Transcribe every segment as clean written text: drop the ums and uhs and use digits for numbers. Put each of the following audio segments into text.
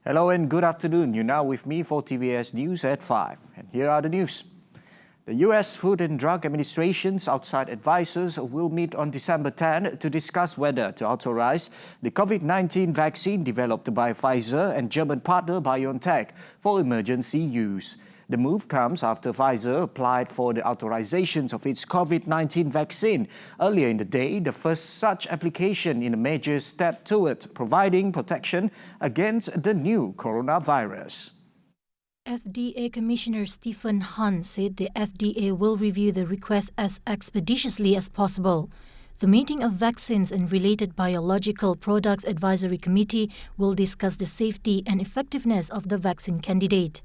Hello and good afternoon. You're now with me for TVS News at 5. And here are the news. The US Food and Drug Administration's outside advisors will meet on December 10 to discuss whether to authorize the COVID-19 vaccine developed by Pfizer and German partner BioNTech for emergency use. The move comes after Pfizer applied for the authorizations of its COVID-19 vaccine. Earlier in the day, the first such application in a major step toward providing protection against the new coronavirus. FDA Commissioner Stephen Hahn said the FDA will review the request as expeditiously as possible. The meeting of Vaccines and Related Biological Products Advisory Committee will discuss the safety and effectiveness of the vaccine candidate.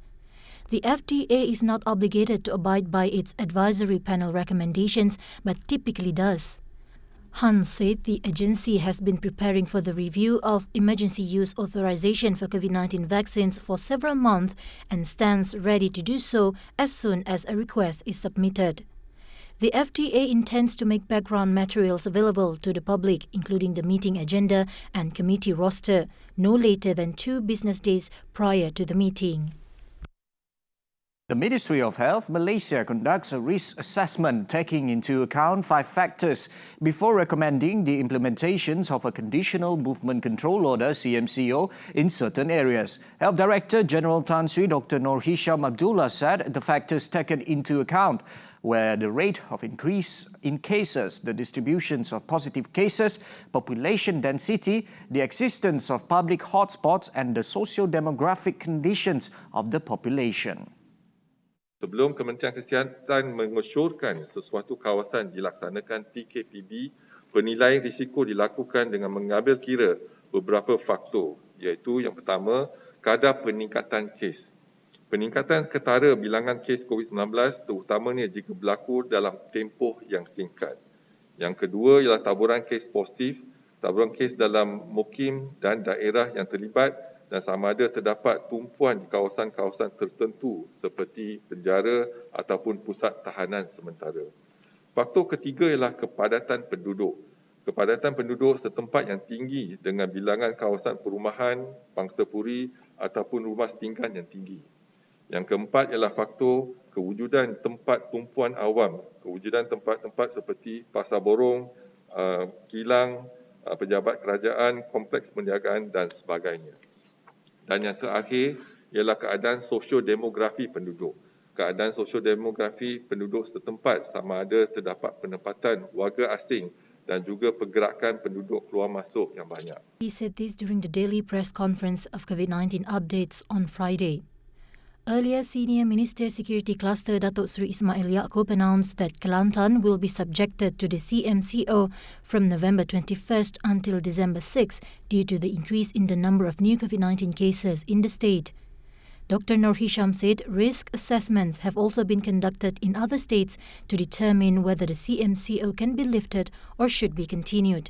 The FDA is not obligated to abide by its advisory panel recommendations, but typically does. Han said the agency has been preparing for the review of emergency use authorization for COVID-19 vaccines for several months and stands ready to do so as soon as a request is submitted. The FDA intends to make background materials available to the public, including the meeting agenda and committee roster, no later than 2 business days prior to the meeting. The Ministry of Health Malaysia conducts a risk assessment taking into account 5 factors before recommending the implementations of a Conditional Movement Control Order (CMCO) in certain areas. Health Director General Tan Sri Dr. Nur Hisham Abdullah said the factors taken into account were the rate of increase in cases, the distributions of positive cases, population density, the existence of public hotspots and the socio-demographic conditions of the population. Sebelum Kementerian Kesihatan mengesyorkan sesuatu kawasan dilaksanakan PKPD, penilaian risiko dilakukan dengan mengambil kira beberapa faktor, iaitu yang pertama, kadar peningkatan kes. Peningkatan ketara bilangan kes COVID-19 terutamanya jika berlaku dalam tempoh yang singkat. Yang kedua ialah taburan kes positif, taburan kes dalam mukim dan daerah yang terlibat dan sama ada terdapat tumpuan di kawasan-kawasan tertentu seperti penjara ataupun pusat tahanan sementara. Faktor ketiga ialah kepadatan penduduk. Kepadatan penduduk setempat yang tinggi dengan bilangan kawasan perumahan, pangsapuri ataupun rumah setinggan yang tinggi. Yang keempat ialah faktor kewujudan tempat tumpuan awam, kewujudan tempat-tempat seperti pasar borong, kilang, pejabat kerajaan, kompleks perniagaan dan sebagainya. Dan yang terakhir ialah keadaan sosio-demografi penduduk. Keadaan sosio-demografi penduduk setempat sama ada terdapat penempatan warga asing dan juga pergerakan penduduk keluar masuk yang banyak. He said this during the daily press conference of COVID-19 updates on Friday. Earlier, Senior Minister Security Cluster Datuk Seri Ismail Yaakob announced that Kelantan will be subjected to the CMCO from November 21st until December 6 due to the increase in the number of new COVID-19 cases in the state. Dr. Nur Hisham said risk assessments have also been conducted in other states to determine whether the CMCO can be lifted or should be continued.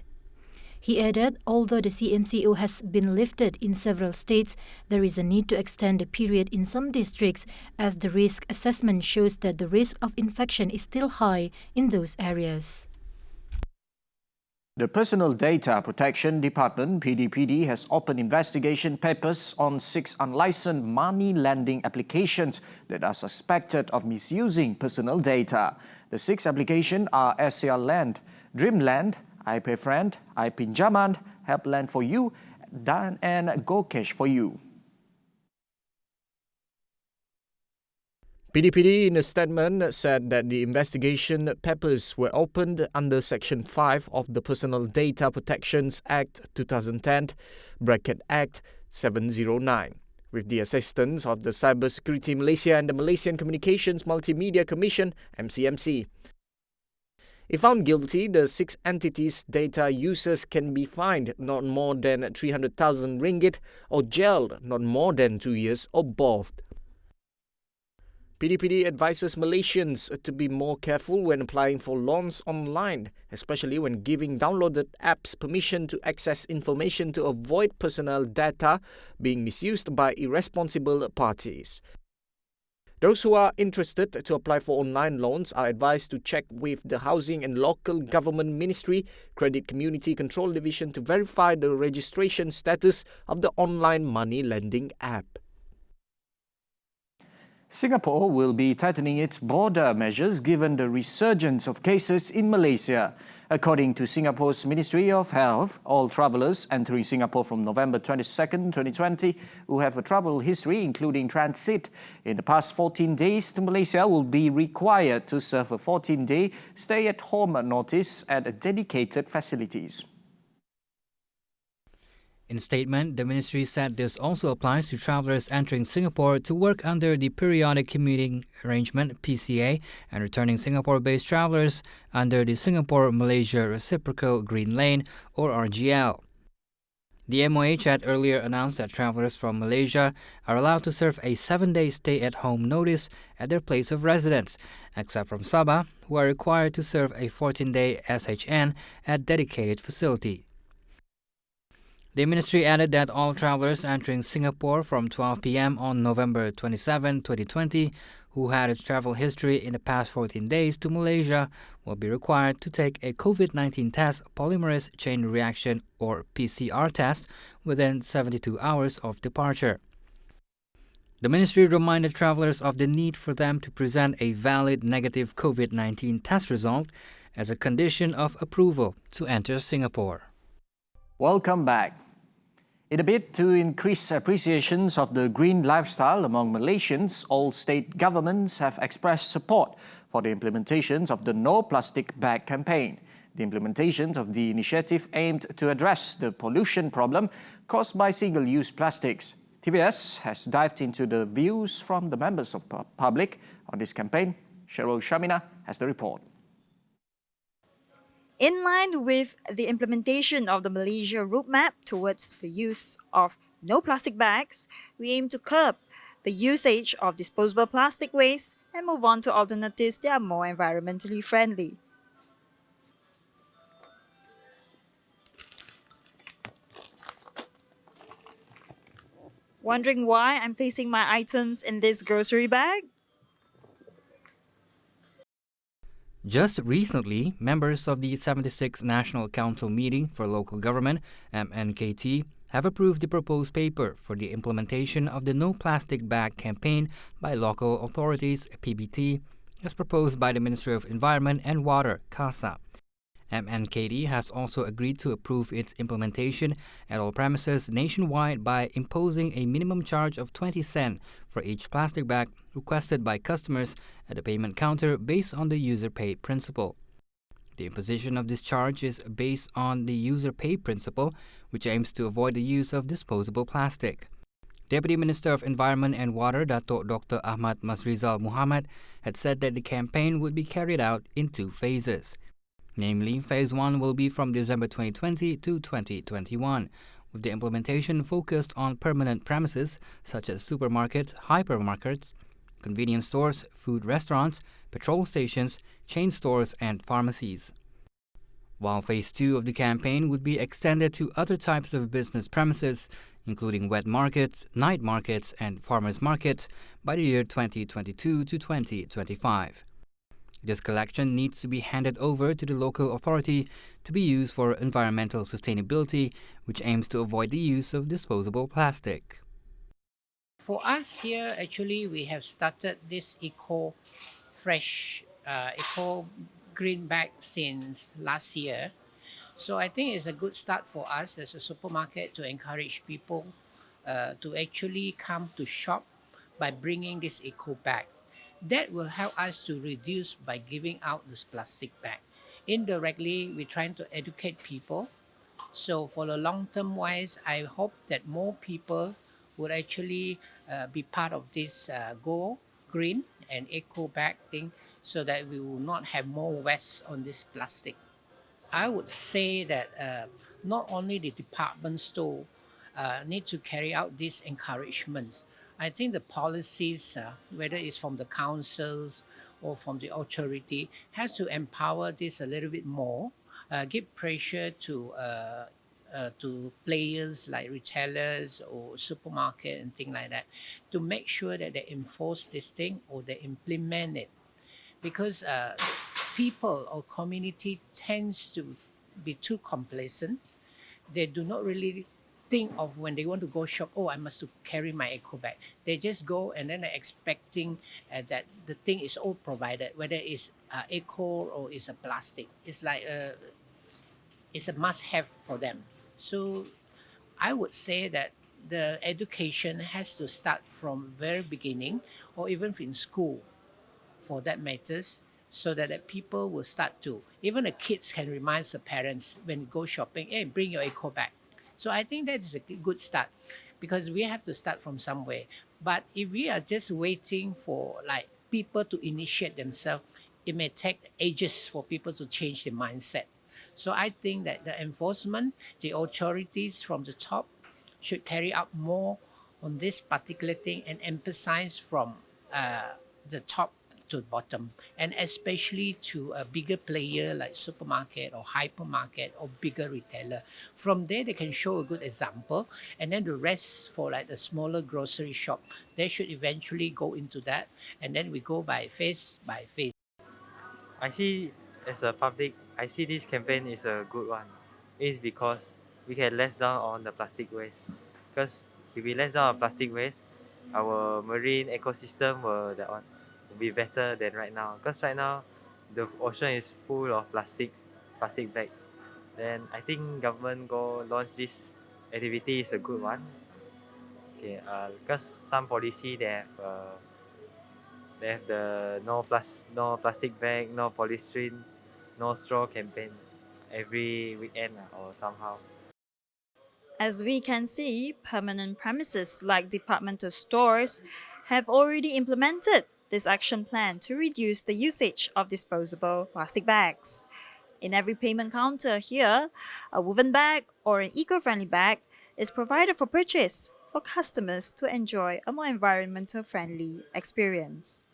He added, although the CMCO has been lifted in several states, there is a need to extend the period in some districts as the risk assessment shows that the risk of infection is still high in those areas. The Personal Data Protection Department, PDPD, has opened investigation papers on 6 unlicensed money lending applications that are suspected of misusing personal data. The 6 applications are SCR Land, Dreamland, iPayFriend, iPinjaman, Helpland for You, and GoCash for You. PDPD in a statement said that the investigation papers were opened under Section 5 of the Personal Data Protections Act 2010, Act 709, with the assistance of the Cybersecurity Malaysia and the Malaysian Communications Multimedia Commission, MCMC. If found guilty, the 6 entities' data users can be fined not more than 300,000 ringgit or jailed not more than 2 years or both. PDPD advises Malaysians to be more careful when applying for loans online, especially when giving downloaded apps permission to access information to avoid personal data being misused by irresponsible parties. Those who are interested to apply for online loans are advised to check with the Housing and Local Government Ministry Credit Community Control Division to verify the registration status of the online money lending app. Singapore will be tightening its border measures given the resurgence of cases in Malaysia. According to Singapore's Ministry of Health, all travellers entering Singapore from November 22, 2020 who have a travel history including transit in the past 14 days to Malaysia will be required to serve a 14-day stay-at-home notice at dedicated facilities. In a statement, the ministry said this also applies to travellers entering Singapore to work under the Periodic Commuting Arrangement (PCA) and returning Singapore-based travellers under the Singapore-Malaysia Reciprocal Green Lane or RGL. The MOH had earlier announced that travellers from Malaysia are allowed to serve a 7-day stay-at-home notice at their place of residence, except from Sabah, who are required to serve a 14-day SHN at dedicated facility. The ministry added that all travellers entering Singapore from 12 p.m. on November 27, 2020, who had a travel history in the past 14 days to Malaysia, will be required to take a COVID-19 test polymerase chain reaction or PCR test within 72 hours of departure. The ministry reminded travellers of the need for them to present a valid negative COVID-19 test result as a condition of approval to enter Singapore. Welcome back. In a bid to increase appreciations of the green lifestyle among Malaysians, all state governments have expressed support for the implementations of the No Plastic Bag campaign. The implementations of the initiative aimed to address the pollution problem caused by single-use plastics. TVS has dived into the views from the members of the public on this campaign. Cheryl Shamina has the report. In line with the implementation of the Malaysia roadmap towards the use of no plastic bags, we aim to curb the usage of disposable plastic waste and move on to alternatives that are more environmentally friendly. Wondering why I'm placing my items in this grocery bag? Just recently, members of the 76th National Council Meeting for Local Government, MNKT, have approved the proposed paper for the implementation of the No Plastic Bag campaign by local authorities, PBT, as proposed by the Ministry of Environment and Water, CASA. MNKT has also agreed to approve its implementation at all premises nationwide by imposing a minimum charge of 20 cents for each plastic bag requested by customers at the payment counter based on the user pay principle. The imposition of this charge is based on the user pay principle, which aims to avoid the use of disposable plastic. Deputy Minister of Environment and Water, Dato' Dr. Ahmad Masrizal Muhammad, had said that the campaign would be carried out in 2 phases. Namely, Phase 1 will be from December 2020 to 2021, with the implementation focused on permanent premises such as supermarkets, hypermarkets, convenience stores, food restaurants, petrol stations, chain stores, and pharmacies. While Phase 2 of the campaign would be extended to other types of business premises, including wet markets, night markets, and farmers' markets by the year 2022 to 2025. This collection needs to be handed over to the local authority to be used for environmental sustainability, which aims to avoid the use of disposable plastic. For us here, actually, we have started this eco green bag since last year. So I think it's a good start for us as a supermarket to encourage people to actually come to shop by bringing this eco bag. That will help us to reduce by giving out this plastic bag. Indirectly, we're trying to educate people. So for the long-term wise, I hope that more people would actually be part of this Go Green and Eco Bag thing so that we will not have more waste on this plastic. I would say that not only the department store need to carry out these encouragements. I think the policies, whether it's from the councils or from the authority, have to empower this a little bit more, give pressure to to players like retailers or supermarket and things like that to make sure that they enforce this thing or they implement it, because people or community tends to be too complacent. They do not really think of when they want to go shop, oh, I must to carry my eco bag. They just go and then they're expecting that the thing is all provided, whether it's eco or it's a plastic. It's like it's a must have for them. So I would say that the education has to start from very beginning or even in school for that matters, so that people will start to, even the kids can remind the parents when go shopping, hey, bring your eco bag. So I think that is a good start, because we have to start from somewhere. But if we are just waiting for like people to initiate themselves, it may take ages for people to change their mindset. So I think that the enforcement, the authorities from the top should carry out more on this particular thing and emphasize from the top to bottom, and especially to a bigger player like supermarket or hypermarket or bigger retailer. From there, they can show a good example, and then the rest for like the smaller grocery shop, they should eventually go into that, and then we go by phase by phase. I see as a public, I see this campaign is a good one. It's because we can less down on the plastic waste. Because if we less down on plastic waste, our marine ecosystem will be better than right now. Because right now, the ocean is full of plastic bag. Then I think government go launch this activity is a good one. Okay, because some policy they have the no plastic bag, no polystyrene, no straw campaign every weekend or somehow. As we can see, permanent premises like departmental stores have already implemented this action plan to reduce the usage of disposable plastic bags. In every payment counter here, a woven bag or an eco-friendly bag is provided for purchase for customers to enjoy a more environmental friendly experience.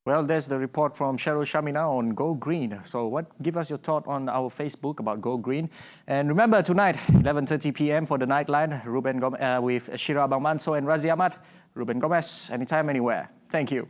Well, there's the report from Cheryl Shamina on Go Green. So give us your thought on our Facebook about Go Green. And remember, tonight, 11:30 p.m. for the Nightline, with Shira Bangmanso and Razi Ahmad. Ruben Gomez, anytime, anywhere. Thank you.